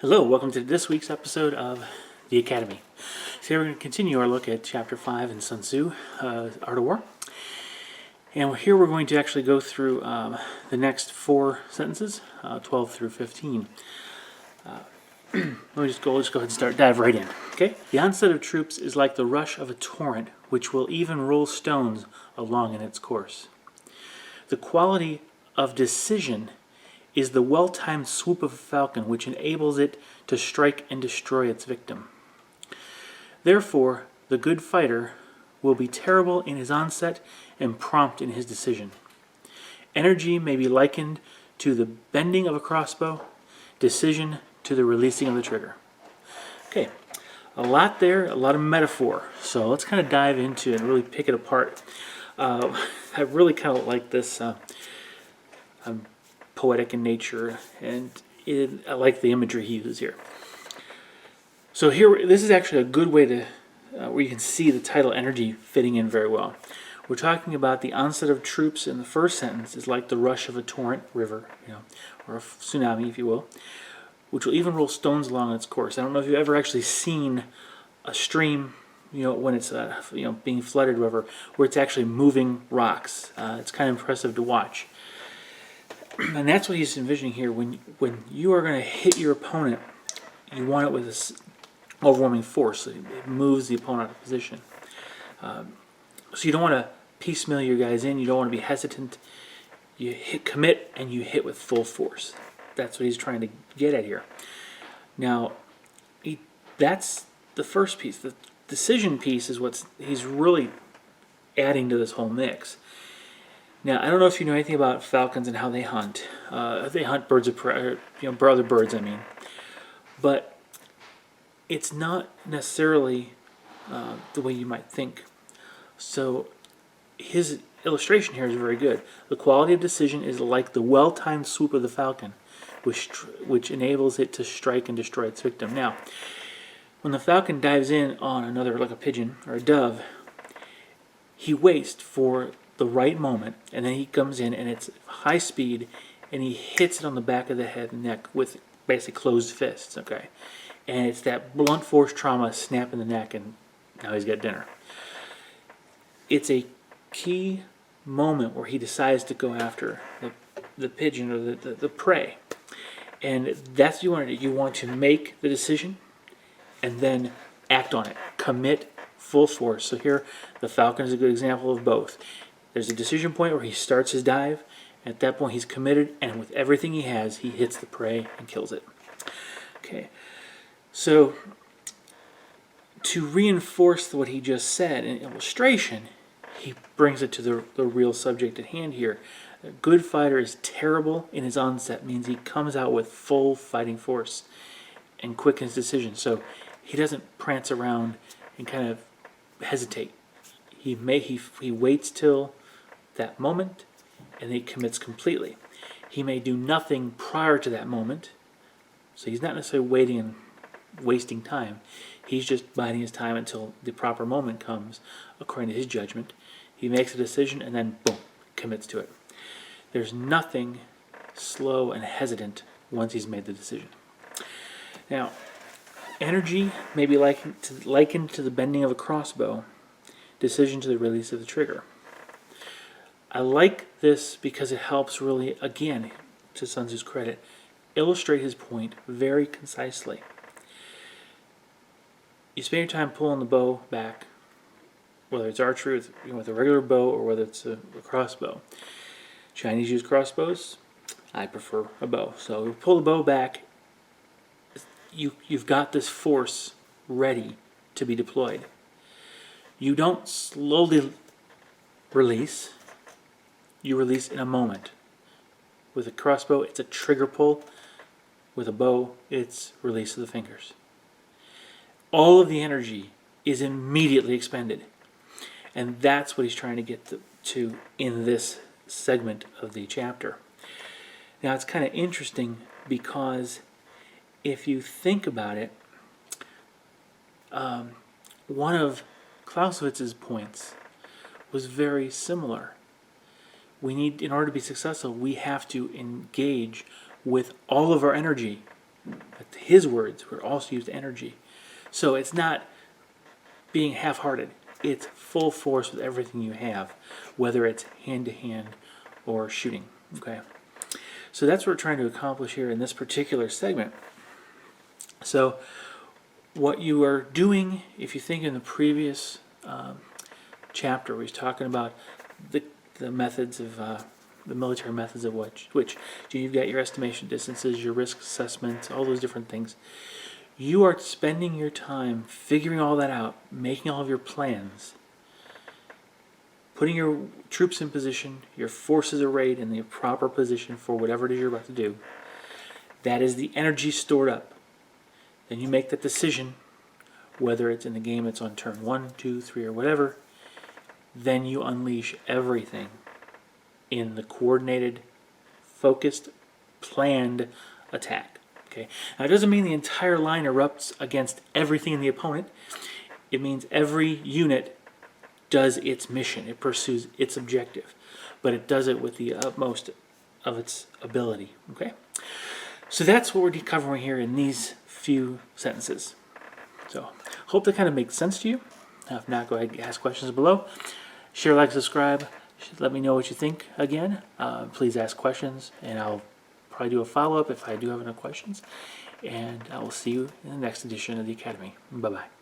Hello, welcome to this week's episode of The Academy. Today we're going to continue our look at Chapter 5 in Sun Tzu, Art of War. And here we're going to actually go through the next 4 sentences, 12 through 15. Let's go ahead and dive right in. Okay? The onset of troops is like the rush of a torrent, which will even roll stones along in its course. The quality of decision is the well-timed swoop of a falcon which enables it to strike and destroy its victim. Therefore, the good fighter will be terrible in his onset and prompt in his decision. Energy may be likened to the bending of a crossbow, decision to the releasing of the trigger. Okay, a lot there, a lot of metaphor. So let's kind of dive into it and really pick it apart. I really kind of like this. Poetic in nature, and I like the imagery he uses here. So here, this is actually a good way to, where you can see the title energy fitting in very well. We're talking about the onset of troops in the first sentence is like the rush of a torrent, river, or a tsunami, if you will, which will even roll stones along its course. I don't know if you've ever actually seen a stream, when it's being flooded, where it's actually moving rocks. It's kind of impressive to watch. And that's what he's envisioning here. When you are going to hit your opponent, you want it with this overwhelming force. It moves the opponent out of position. So you don't want to piecemeal your guys in. You don't want to be hesitant. You commit, and you hit with full force. That's what he's trying to get at here. Now, that's the first piece. The decision piece is what he's really adding to this whole mix. Now, I don't know if you know anything about falcons and how they hunt. They hunt birds of prey, other birds, But it's not necessarily the way you might think. So his illustration here is very good. The quality of decision is like the well-timed swoop of the falcon, which enables it to strike and destroy its victim. Now, when the falcon dives in on another, like a pigeon or a dove, he waits for the right moment, and then he comes in, and it's high speed, and he hits it on the back of the head and neck with basically closed fists, okay? And it's that blunt force trauma snap in the neck, and now he's got dinner. It's a key moment where he decides to go after the pigeon or the prey. And that's what you want to do. You want to make the decision and then act on it. Commit full force. So here, the falcon is a good example of both. There's a decision point where he starts his dive. At that point, he's committed, and with everything he has, he hits the prey and kills it. Okay, so to reinforce what he just said in illustration, he brings it to the real subject at hand here. A good fighter is terrible in his onset, means he comes out with full fighting force and quick in his decision. So he doesn't prance around and kind of hesitate. He waits till that moment, and then he commits completely. He may do nothing prior to that moment, so he's not necessarily waiting and wasting time. He's just biding his time until the proper moment comes, according to his judgment. He makes a decision, and then boom, commits to it. There's nothing slow and hesitant once he's made the decision. Now, energy may be likened to the bending of a crossbow, decision to the release of the trigger. I like this because it helps really, again, to Sun Tzu's credit, illustrate his point very concisely. You spend your time pulling the bow back, whether it's archery with a regular bow or whether it's a crossbow. Chinese use crossbows. I prefer a bow. So you pull the bow back, you've got this force ready to be deployed. You don't slowly release. You release in a moment. With a crossbow, it's a trigger pull. With a bow, it's release of the fingers. All of the energy is immediately expended. And that's what he's trying to get to in this segment of the chapter. Now, it's kind of interesting because if you think about it, one of Clausewitz's points was very similar. In order to be successful, we have to engage with all of our energy but his words were also used energy. So it's not being half-hearted. It's full force with everything you have, whether it's hand-to-hand or shooting. Okay, so that's what we're trying to accomplish here in this particular segment. So what you are doing, if you think in the previous chapter, we was talking about the methods of the military methods of which you've got your estimation distances, your risk assessments, all those different things. You are spending your time figuring all that out, making all of your plans, putting your troops in position, your forces arrayed in the proper position for whatever it is you're about to do. That is the energy stored up. Then you make that decision, whether it's in the game it's on turn 1, 2, 3, or whatever. Then you unleash everything in the coordinated, focused, planned attack. Okay. Now it doesn't mean the entire line erupts against everything in the opponent. It means every unit does its mission. It pursues its objective, but it does it with the utmost of its ability. Okay. So that's what we're covering here in these few sentences. So hope that kind of makes sense to you. If not, go ahead and ask questions below. Share, like, subscribe. Let me know what you think again. Please ask questions, and I'll probably do a follow-up if I do have enough questions. And I will see you in the next edition of the Academy. Bye-bye.